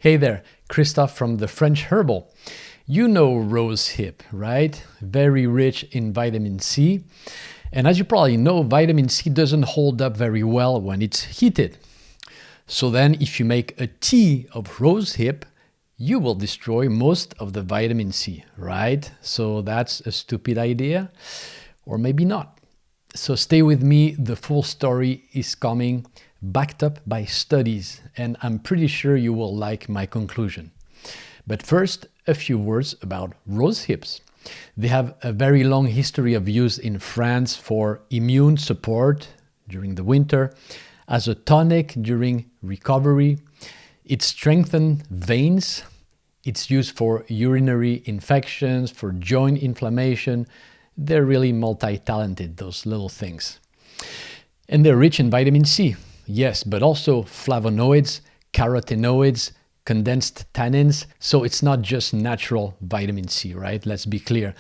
Hey there, Christophe from the French Herbal. You know Rosehip, right? Very rich in vitamin C. And as you probably know, vitamin C doesn't hold up very well when it's heated. So then if you make a tea of rosehip, you will destroy most of the vitamin C, right? So that's a stupid idea, or maybe not. So stay with me, the full story is coming, backed up by studies, and I'm pretty sure you will like my conclusion. But first, a few words about rosehips. They have a very long history of use in France for immune support during the winter, as a tonic during recovery. It strengthens veins. It's used for urinary infections, for joint inflammation. They're really multi-talented, those little things. And they're rich in vitamin C, yes, but also flavonoids, carotenoids, condensed tannins. So it's not just natural vitamin C, right? Let's be clear.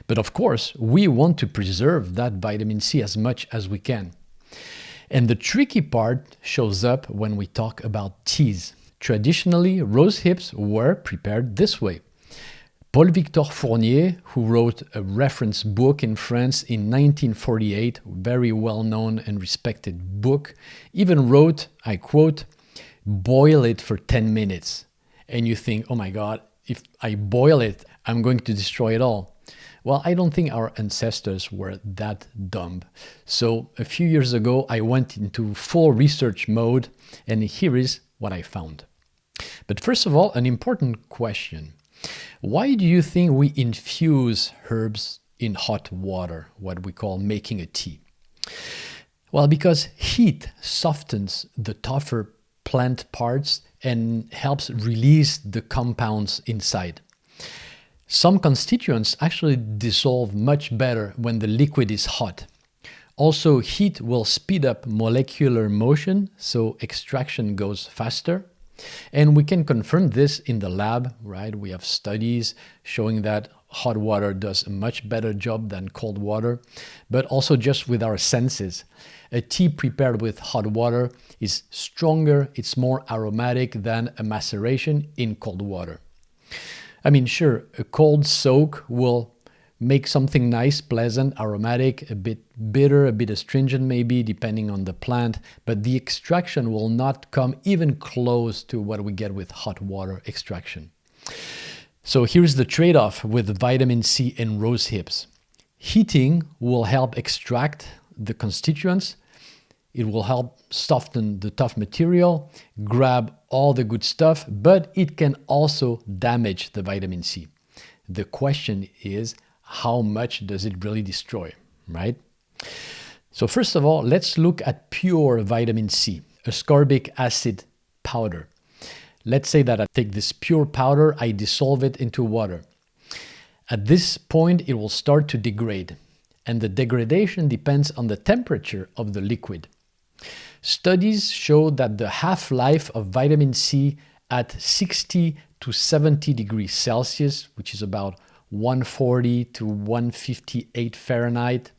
But of course, we want to preserve that vitamin C as much as we can. And the tricky part shows up when we talk about teas. Traditionally, rosehips were prepared this way. Paul Victor Fournier, who wrote a reference book in France in 1948, very well-known and respected book, even wrote, I quote, "Boil it for 10 minutes." And you think, oh my God, if I boil it, I'm going to destroy it all. Well, I don't think our ancestors were that dumb. So a few years ago, I went into full research mode, and here is what I found. But first of all, an important question. Why do you think we infuse herbs in hot water, what we call making a tea? Well, because heat softens the tougher plant parts and helps release the compounds inside. Some constituents actually dissolve much better when the liquid is hot. Also, heat will speed up molecular motion, so extraction goes faster. And we can confirm this in the lab, right? We have studies showing that hot water does a much better job than cold water, but also just with our senses. A tea prepared with hot water is stronger, it's more aromatic than a maceration in cold water. I mean, sure, a cold soak will make something nice, pleasant, aromatic, a bit bitter, a bit astringent maybe, depending on the plant, but the extraction will not come even close to what we get with hot water extraction. So here's the trade-off with vitamin C and rosehips. Heating will help extract the constituents. It will help soften the tough material, grab all the good stuff, but it can also damage the vitamin C. The question is, how much does it really destroy, right? So first of all, let's look at pure vitamin C, ascorbic acid powder. Let's say that I take this pure powder, I dissolve it into water. At this point, it will start to degrade, and the degradation depends on the temperature of the liquid. Studies show that the half-life of vitamin C at 60 to 70 degrees Celsius, which is about 140 to 158 Fahrenheit,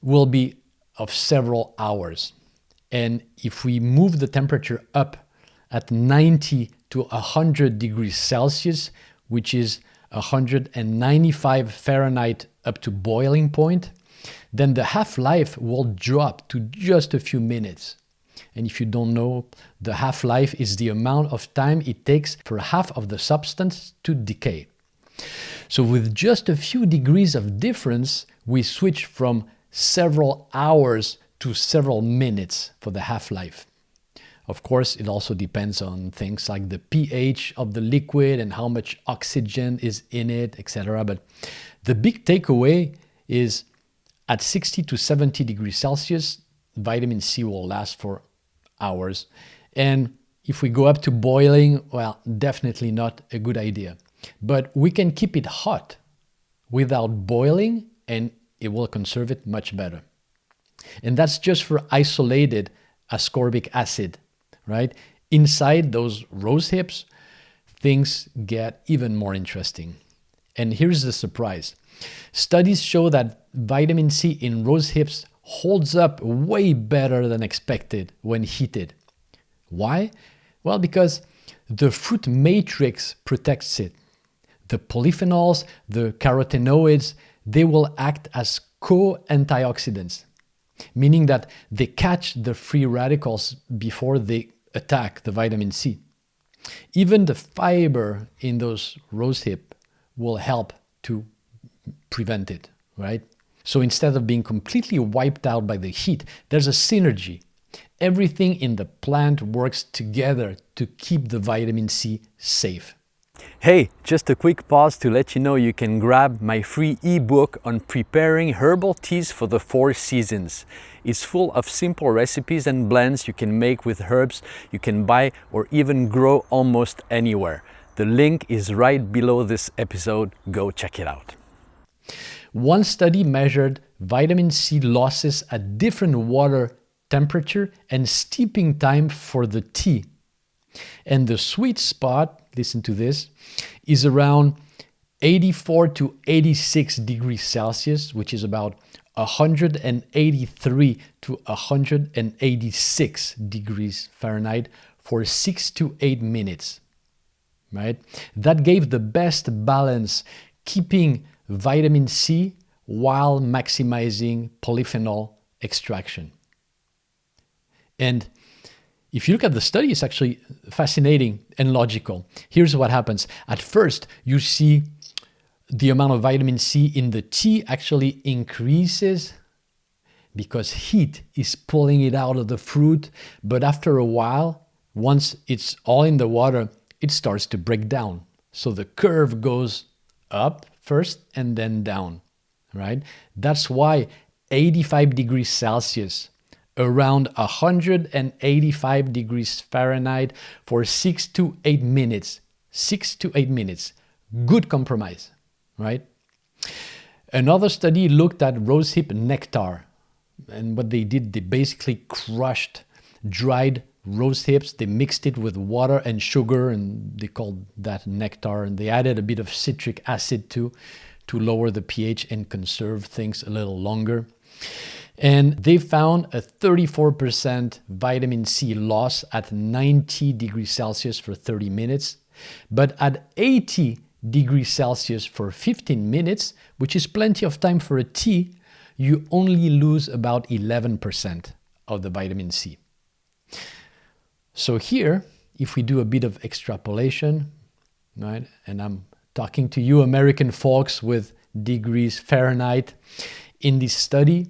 will be of several hours. And if we move the temperature up at 90 to 100 degrees Celsius, which is 195 Fahrenheit up to boiling point, then the half-life will drop to just a few minutes. And if you don't know, the half-life is the amount of time it takes for half of the substance to decay. So with just a few degrees of difference, we switch from several hours to several minutes for the half-life. Of course, it also depends on things like the pH of the liquid and how much oxygen is in it, etc. But the big takeaway is at 60 to 70 degrees Celsius, vitamin C will last for hours. And if we go up to boiling, well, definitely not a good idea. But we can keep it hot without boiling, and it will conserve it much better. And that's just for isolated ascorbic acid, right? Inside those rosehips, things get even more interesting. And here's the surprise. Studies show that vitamin C in rosehips holds up way better than expected when heated. Why? Well, because The fruit matrix protects it. The polyphenols, the carotenoids, they will act as co-antioxidants, meaning that they catch the free radicals before they attack the vitamin C. Even the fiber in those rosehip will help to prevent it, right? So instead of being completely wiped out by the heat, there's a synergy. Everything in the plant works together to keep the vitamin C safe. Hey, just a quick pause to let you know you can grab my free ebook on preparing herbal teas for the 4 seasons. It's full of simple recipes and blends you can make with herbs you can buy or even grow almost anywhere. The link is right below this episode. Go check it out. One study measured vitamin C losses at different water temperature and steeping time for the tea. And the sweet spot, listen to this, is around 84 to 86 degrees Celsius, which is about 183 to 186 degrees Fahrenheit for 6 to 8 minutes, right? That gave the best balance, keeping vitamin C while maximizing polyphenol extraction. And if you look at the study, it's actually fascinating and logical. Here's what happens. At first, you see the amount of vitamin C in the tea actually increases because heat is pulling it out of the fruit. But after a while, once it's all in the water, it starts to break down. So the curve goes up first and then down, right? That's why 85 degrees Celsius, around 185 degrees Fahrenheit for 6 to 8 minutes. 6 to 8 minutes. Good compromise, right? Another study looked at rosehip nectar. And what they did, they basically crushed dried rosehips. They mixed it with water and sugar, and they called that nectar. And they added a bit of citric acid too, to lower the pH and conserve things a little longer. And they found a 34% vitamin C loss at 90 degrees Celsius for 30 minutes. But at 80 degrees Celsius for 15 minutes, which is plenty of time for a tea, you only lose about 11% of the vitamin C. So here, if we do a bit of extrapolation, right, and I'm talking to you American folks with degrees Fahrenheit, in this study,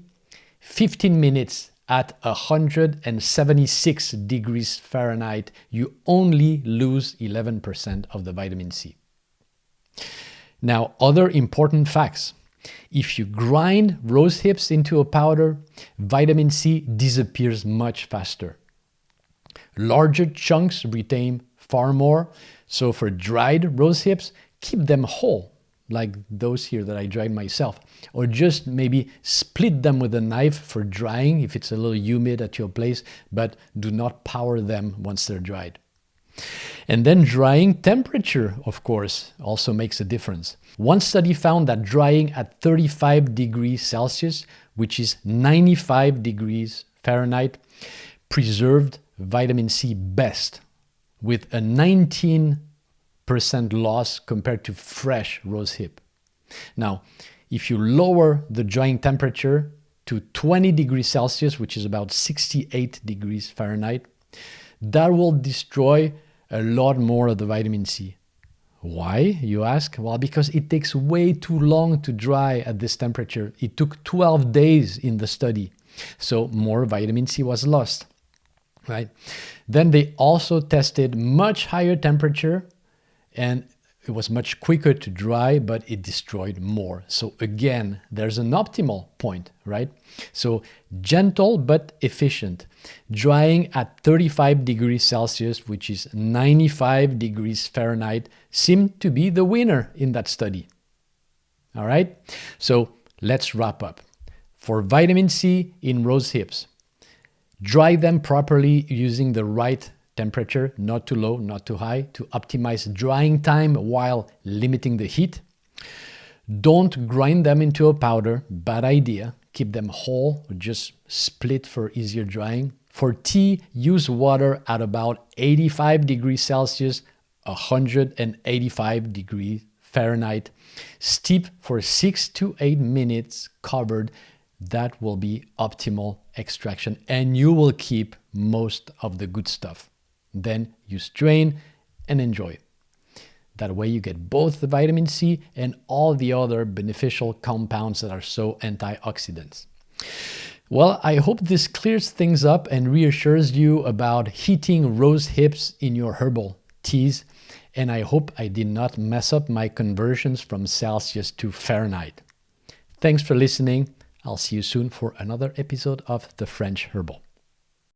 15 minutes at 176 degrees Fahrenheit, you only lose 11% of the vitamin C. Now, other important facts. If you grind rosehips into a powder, vitamin C disappears much faster. Larger chunks retain far more. So for dried rosehips, keep them whole, like those here that I dried myself. Or just maybe split them with a knife for drying if it's a little humid at your place, but do not power them once they're dried. And then drying temperature, of course, also makes a difference. One study found that drying at 35 degrees Celsius, which is 95 degrees Fahrenheit, preserved vitamin C best, with a 19% loss compared to fresh rosehip. Now, if you lower the drying temperature to 20 degrees Celsius, which is about 68 degrees Fahrenheit, that will destroy a lot more of the vitamin C. Why, you ask? Well, because it takes way too long to dry at this temperature. It took 12 days in the study, so more vitamin C was lost, right? Then they also tested much higher temperature, and it was much quicker to dry, but it destroyed more. So again, there's an optimal point, right? So gentle but efficient. Drying at 35 degrees Celsius, which is 95 degrees Fahrenheit, seemed to be the winner in that study. All right? So let's wrap up. For vitamin C in rosehips, dry them properly using the right temperature, not too low, not too high, to optimize drying time while limiting the heat. Don't grind them into a powder, bad idea. Keep them whole or just split for easier drying. For tea, use water at about 85 degrees Celsius, 185 degrees Fahrenheit. Steep for 6 to 8 minutes covered. That will be optimal extraction, and you will keep most of the good stuff. Then you strain and enjoy. That way you get both the vitamin C and all the other beneficial compounds that are so antioxidants. Well, I hope this clears things up and reassures you about heating rose hips in your herbal teas. And I hope I did not mess up my conversions from Celsius to Fahrenheit. Thanks for listening. I'll see you soon for another episode of The French Herbal.